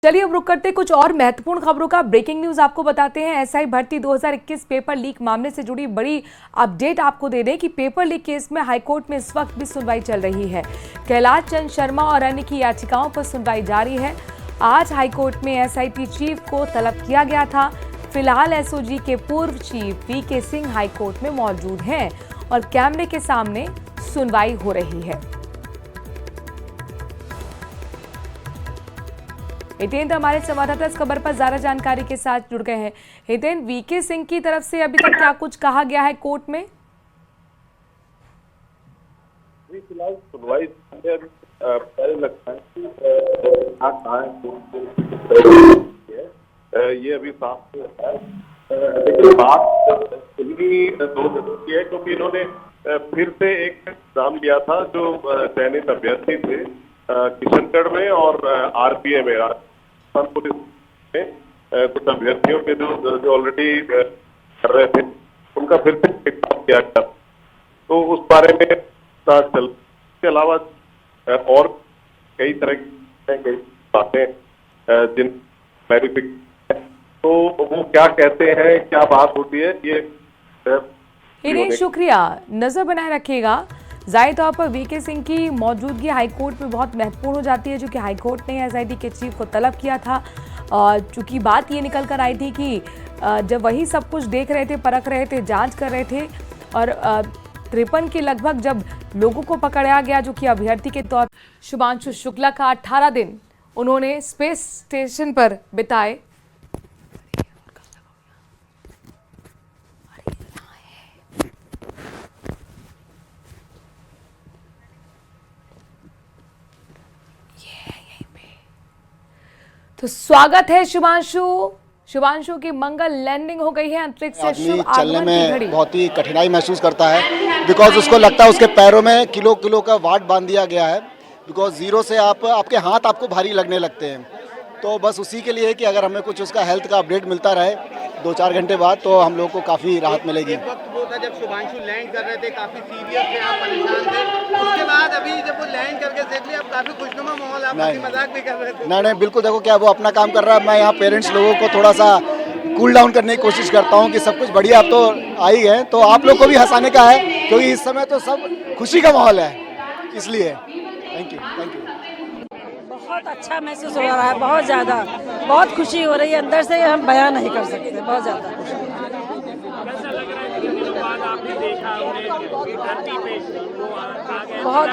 चलिए अब रुक करते कुछ और महत्वपूर्ण खबरों का। ब्रेकिंग न्यूज आपको बताते हैं। एसआई भर्ती 2021 पेपर लीक मामले से जुड़ी बड़ी अपडेट आपको दे दें कि पेपर लीक केस में हाईकोर्ट में इस वक्त भी सुनवाई चल रही है। कैलाश चंद शर्मा और अन्य की याचिकाओं पर सुनवाई जारी है। आज हाईकोर्ट में एसआईटी चीफ को तलब किया गया था। फिलहाल एसओजी के पूर्व चीफ वीके सिंह हाईकोर्ट में मौजूद हैं और कैमरे के सामने सुनवाई हो रही है। हितेंद्र हमारे संवाददाता इस खबर पर ज्यादा जानकारी के साथ जुड़ गए हैं। हितेंद्र, वीके सिंह की तरफ से अभी तक क्या कुछ कहा गया है कोर्ट में? फिलहाल सुनवाई ये अभी साफ है, लेकिन बात दो दिन की है क्योंकि इन्होंने फिर से एक एग्जाम लिया था जो चयनित अभ्यर्थी थे किशनगढ़ में और आरपीए में, राजस्थान पुलिस में कुछ अभ्यर्थियों के जो ऑलरेडी कर रहे थे उनका फिर से एग्जाम किया गया। तो उस बारे में चल के अलावा और कई तरह की बातें जिन क्लैरिफिकेशन, तो वो क्या कहते हैं, क्या बात होती है, ये शुक्रिया। नजर बनाए रखिएगा। जाहिर तौर पर वीके सिंह की मौजूदगी हाईकोर्ट में बहुत महत्वपूर्ण हो जाती है, जो कि हाईकोर्ट ने एसआईटी के चीफ को तलब किया था। चूंकि बात ये निकल कर आई थी कि जब वही सब कुछ देख रहे थे, परख रहे थे, जांच कर रहे थे और 53 के लगभग जब लोगों को पकड़ा गया जो कि अभ्यर्थी के तौर शुभांशु शुक्ला का 18 दिन उन्होंने स्पेस स्टेशन पर बिताए। तो स्वागत है शुभांशु की मंगल लैंडिंग हो गई है। अंतरिक्ष से शुभ चलने आगमन में की घड़ी। बहुत ही कठिनाई महसूस करता है बिकॉज उसको लगता है उसके पैरों में किलो किलो का वाट बांध दिया गया है। बिकॉज जीरो से आपके हाथ आपको भारी लगने लगते हैं। तो बस उसी के लिए है कि अगर हमें कुछ उसका हेल्थ का अपडेट मिलता रहे 2-4 घंटे बाद तो हम लोग को काफ़ी राहत मिलेगी। एक वक्त वो था जब शुभांशु लैंड कर रहे थे, काफ़ी सीरियस थे, आप परेशान थे। उसके बाद अभी जब वो लैंड करके देख लिया, अब काफ़ी खुशनुमा माहौल, आप हंसी मजाक भी कर रहे थे। नहीं बिल्कुल, देखो क्या वो अपना काम कर रहा है। मैं यहाँ पेरेंट्स लोगों को थोड़ा सा कूल डाउन करने की कोशिश करता हूँ कि सब कुछ बढ़िया, अब तो आ ही गए, तो आप लोग को भी हंसाने का है क्योंकि इस समय तो सब खुशी का माहौल है, इसलिए थैंक यू। बहुत अच्छा महसूस हो रहा है, बहुत ज़्यादा, बहुत खुशी हो रही है, अंदर से हम बयान नहीं कर सकते, बहुत ज़्यादा खुशी। बहुत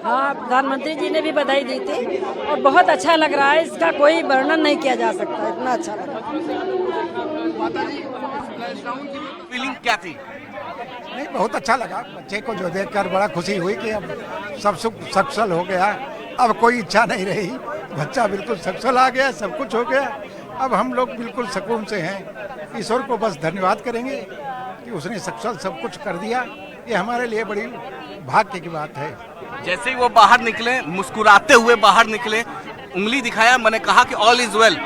हाँ, प्रधानमंत्री जी ने भी बधाई दी थी और बहुत अच्छा लग रहा है, इसका कोई वर्णन नहीं किया जा सकता, इतना अच्छा लग रहा है। फीलिंग क्या थी? नहीं, बहुत अच्छा लगा। बच्चे को जो देखकर बड़ा खुशी हुई कि अब सब सुख सफल हो गया, अब कोई इच्छा नहीं रही, बच्चा बिल्कुल सफल आ गया, सब कुछ हो गया। अब हम लोग बिल्कुल सुकून से हैं। ईश्वर को बस धन्यवाद करेंगे कि उसने सफल सब कुछ कर दिया। ये हमारे लिए बड़ी भाग्य की बात है। जैसे ही वो बाहर निकले, मुस्कुराते हुए बाहर निकले, उंगली दिखाया, मैंने कहा कि ऑल इज वेल,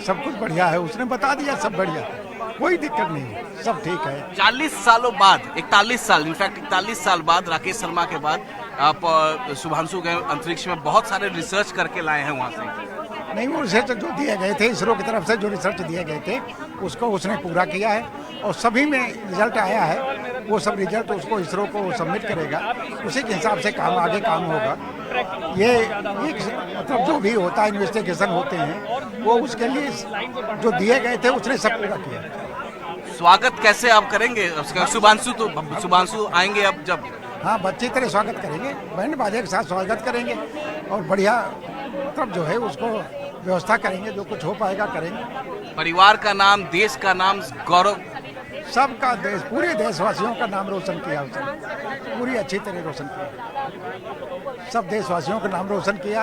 सब कुछ बढ़िया है, उसने बता दिया सब बढ़िया, कोई दिक्कत नहीं, सब ठीक है। 40 सालों बाद, 41 साल, इनफैक्ट 41 साल बाद, राकेश शर्मा के बाद आप शुभांशु गए अंतरिक्ष में, बहुत सारे रिसर्च करके लाए हैं वहाँ से। नहीं, वो रिसर्च जो दिए गए थे इसरो की तरफ से, जो रिसर्च दिए गए थे उसको उसने पूरा किया है और सभी में रिजल्ट आया है। वो सब रिजल्ट उसको इसरो को सबमिट करेगा, उसी के हिसाब से आगे काम होगा। ये मतलब जो भी होता है, इन्वेस्टिगेशन होते हैं, वो उसके लिए जो दिए गए थे उसने सब पूरा किया। स्वागत कैसे आप करेंगे उसका? शुभांशु आएंगे अब जब? हाँ, अच्छी तरह स्वागत करेंगे, बैंड बाजे के साथ स्वागत करेंगे और बढ़िया मतलब जो है उसको व्यवस्था करेंगे, जो कुछ हो पाएगा करेंगे। परिवार का नाम, देश का नाम, गौरव, सबका देश, पूरे देशवासियों का नाम रोशन किया उसने, पूरी अच्छी तरह रोशन किया। सब देशवासियों का नाम रोशन किया,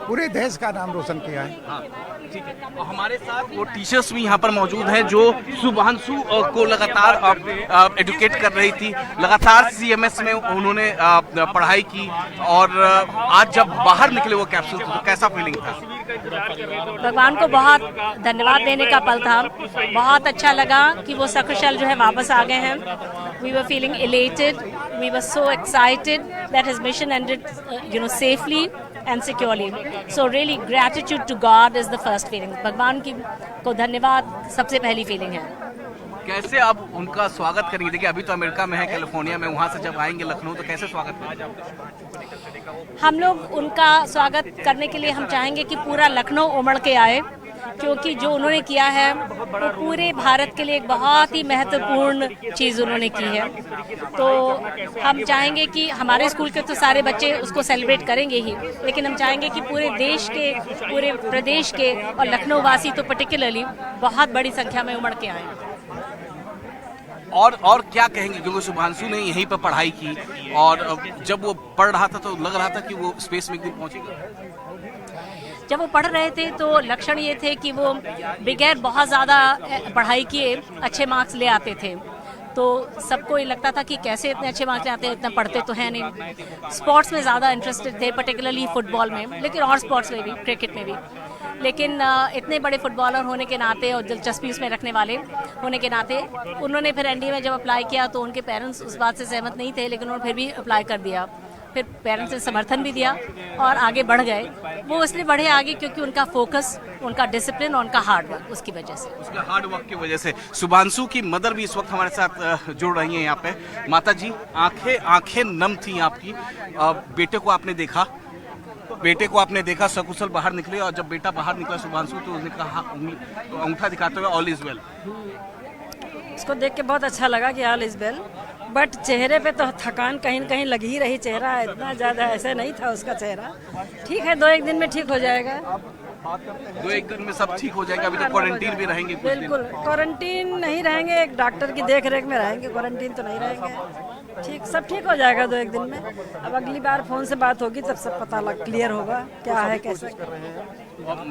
पूरे देश का नाम रोशन किया है। हाँ, ठीक है। और हमारे साथ वो टीचर्स भी यहाँ पर मौजूद हैं जो शुभांशु को लगातार एडुकेट कर रही थी, लगातार सीएमएस में उन्होंने पढ़ाई की और आज जब बाहर निकले वो कैप्सूल तो कैसा फीलिंग था? भगवान को बहुत धन्यवाद देने का पल था। बहुत अच्छा लगा कि वो सकुशल जो है वापस आ गए हैं। We were feeling elated. We were so excited that his mission ended, safely. and securely. So really gratitude to God is the first feeling. भगवान की को धन्यवाद सबसे पहली फीलिंग है। कैसे आप उनका स्वागत करेंगे? देखिए अभी तो अमेरिका में है, कैलिफोर्निया में, वहाँ से जब आएंगे लखनऊ तो कैसे स्वागत करेंगे? हम लोग उनका स्वागत करने के लिए हम चाहेंगे कि पूरा लखनऊ उमड़ के आए, क्योंकि जो उन्होंने किया है वो पूरे भारत के लिए एक बहुत ही महत्वपूर्ण चीज़ उन्होंने की है। तो हम चाहेंगे कि हमारे स्कूल के तो सारे बच्चे उसको सेलिब्रेट करेंगे ही, लेकिन हम चाहेंगे कि पूरे देश के, पूरे प्रदेश के और लखनऊ वासी तो पर्टिकुलरली बहुत बड़ी संख्या में उमड़ के आए। और क्या कहेंगे, क्योंकि शुभांशु ने यहीं पर पढ़ाई की और जब वो पढ़ रहा था तो लग रहा था कि वो स्पेस में एक दिन पहुंचेगा। जब वो पढ़ रहे थे तो लक्षण ये थे कि वो बगैर बहुत ज़्यादा पढ़ाई किए अच्छे मार्क्स ले आते थे। तो सबको ये लगता था कि कैसे इतने अच्छे मार्क्स ले आते हैं, इतना पढ़ते तो है नहीं। स्पोर्ट्स में ज़्यादा इंटरेस्टेड थे, पर्टिकुलरली फुटबॉल में, लेकिन और स्पोर्ट्स में भी, क्रिकेट में भी। लेकिन इतने बड़े फुटबॉलर होने के नाते और दिलचस्पी उसमें रखने वाले होने के नाते उन्होंने फिर एनडीए में जब अप्लाई किया तो उनके पेरेंट्स उस बात से सहमत नहीं थे, लेकिन उन्होंने फिर भी अप्लाई कर दिया। फिर पेरेंट्स ने समर्थन भी दिया और आगे बढ़ गए। वो इसलिए बढ़े आगे क्योंकि उनका फोकस, उनका डिसिप्लिन और उनका हार्ड वर्क, उसकी वजह से, उसके हार्ड वर्क की वजह से। शुभांशु की मदर भी इस वक्त हमारे साथ जुड़ रही हैं यहाँ पे। माता जी, आंखें नम थी आपकी, बेटे को आपने देखा सकुशल बाहर निकले, और जब बेटा बाहर निकला शुभांशु तो उसने कहा तो अंगूठा दिखाते हुए ऑल इज वेल। इसको देख के बहुत अच्छा लगा कि ऑल इज वेल, बट चेहरे पे तो थकान कहीं न कहीं लग ही रही। चेहरा इतना ज़्यादा ऐसे नहीं था उसका चेहरा। ठीक है, 2-1 दिन में ठीक हो जाएगा। 2-1 दिन में सब ठीक हो जाएगा। अभी तो क्वारंटीन भी रहेंगे कुछ दिन। बिल्कुल, क्वारंटीन नहीं रहेंगे, एक डॉक्टर की देख रेख में रहेंगे, क्वारंटीन तो नहीं रहेंगे। ठीक, सब ठीक हो जाएगा 2-1 दिन में। अब अगली बार फोन से बात होगी तब सब पता क्लियर होगा क्या है कैसे।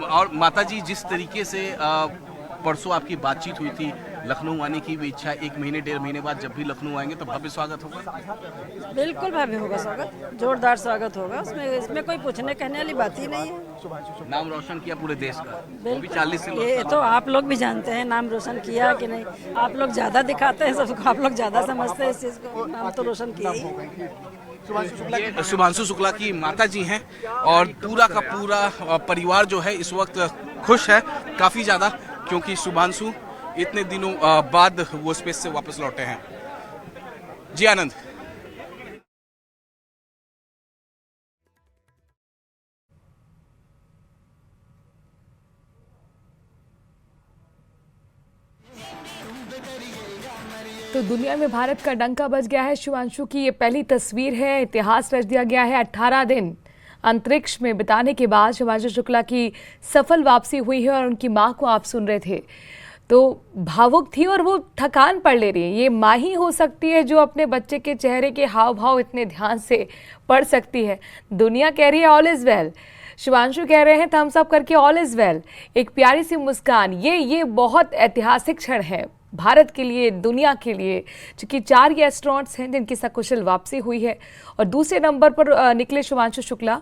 और माता जी, जिस तरीके से परसों आपकी बातचीत हुई थी, लखनऊ आने की भी इच्छा, 1 महीने 1.5 महीने बाद जब भी लखनऊ आएंगे तो भव्य स्वागत होगा। बिल्कुल भव्य होगा स्वागत, जोरदार स्वागत होगा। इसमें कोई पूछने कहने वाली बात ही नहीं है। नाम रोशन किया पूरे देश का, वो भी 40 से। ये तो आप लोग भी जानते हैं नाम रोशन किया कि नहीं। आप लोग ज्यादा दिखाते हैं सबको, आप लोग ज्यादा समझते हैं इस चीज को। नाम तो रोशन किया ही। शुभांशु शुक्ला की माता जी हैं और पूरा का पूरा परिवार जो है इस वक्त खुश है काफी ज्यादा, क्योंकि शुभांशु इतने दिनों बाद वो स्पेस से वापस लौटे हैं। जी आनंद। तो दुनिया में भारत का डंका बज गया है। शुभांशु की ये पहली तस्वीर है, इतिहास रच दिया गया है। 18 दिन अंतरिक्ष में बिताने के बाद शुभांशु शुक्ला की सफल वापसी हुई है और उनकी मां को आप सुन रहे थे तो भावुक थी और वो थकान पढ़ ले रही है। ये माँ ही हो सकती है जो अपने बच्चे के चेहरे के हाव भाव इतने ध्यान से पढ़ सकती है। दुनिया कह रही है ऑल इज़ वेल, शुभांशु कह रहे हैं थम्स अप करके ऑल इज़ वेल। एक प्यारी सी मुस्कान, ये बहुत ऐतिहासिक क्षण है भारत के लिए, दुनिया के लिए, क्योंकि 4 ये एस्ट्रोनॉट्स हैं जिनकी सकुशल वापसी हुई है। और दूसरे नंबर पर निकले शुभांशु शुक्ला,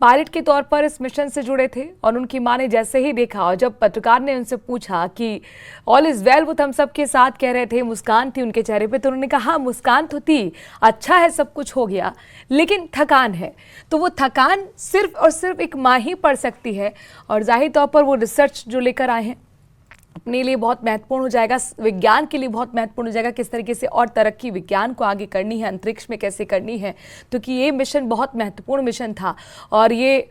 पायलट के तौर पर इस मिशन से जुड़े थे। और उनकी मां ने जैसे ही देखा और जब पत्रकार ने उनसे पूछा कि ऑल इज़ वेल, वो थम्स अप के साथ कह रहे थे, मुस्कान थी उनके चेहरे पे, तो उन्होंने कहा हाँ मुस्कान तो थी, अच्छा है सब कुछ हो गया, लेकिन थकान है। तो वो थकान सिर्फ और सिर्फ एक माँ ही पढ़ सकती है। और जाहिर तौर पर वो रिसर्च जो लेकर आए हैं अपने लिए बहुत महत्वपूर्ण हो जाएगा, विज्ञान के लिए बहुत महत्वपूर्ण हो जाएगा, किस तरीके से और तरक्की विज्ञान को आगे करनी है, अंतरिक्ष में कैसे करनी है। क्योंकि ये मिशन बहुत महत्वपूर्ण मिशन था और ये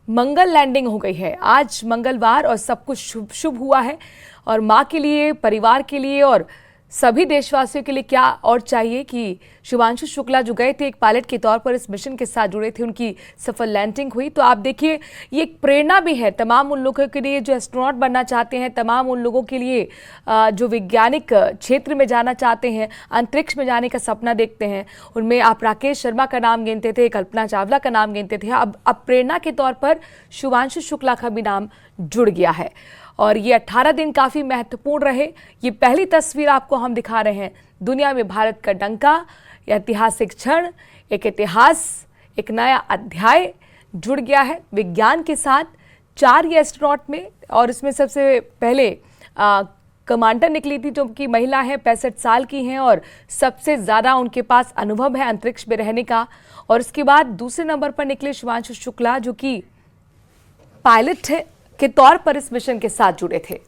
मंगल लैंडिंग हो गई है आज मंगलवार और सब कुछ शुभ हुआ है। और माँ के लिए, परिवार के लिए और सभी देशवासियों के लिए क्या और चाहिए कि शुभांशु शुक्ला जो गए थे एक पायलट के तौर पर इस मिशन के साथ जुड़े थे, उनकी सफल लैंडिंग हुई। तो आप देखिए ये एक प्रेरणा भी है तमाम उन लोगों के लिए जो एस्ट्रोनॉट बनना चाहते हैं, तमाम उन लोगों के लिए जो वैज्ञानिक क्षेत्र में जाना चाहते हैं, अंतरिक्ष में जाने का सपना देखते हैं। उनमें आप राकेश शर्मा का नाम गिनते थे, कल्पना चावला का नाम गिनते थे, अब प्रेरणा के तौर पर शुभांशु शुक्ला का भी नाम जुड़ गया है। और ये 18 दिन काफ़ी महत्वपूर्ण रहे। ये पहली तस्वीर आपको हम दिखा रहे हैं, दुनिया में भारत का डंका, ऐतिहासिक क्षण, एक इतिहास, एक नया अध्याय जुड़ गया है विज्ञान के साथ। 4 ये एस्ट्रोनॉट में, और इसमें सबसे पहले कमांडर निकली थी, जो कि महिला है, 65 साल की हैं और सबसे ज़्यादा उनके पास अनुभव है अंतरिक्ष में रहने का। और उसके बाद दूसरे नंबर पर निकले शिवांशु शुक्ला, जो कि पायलट के तौर पर इस मिशन के साथ जुड़े थे।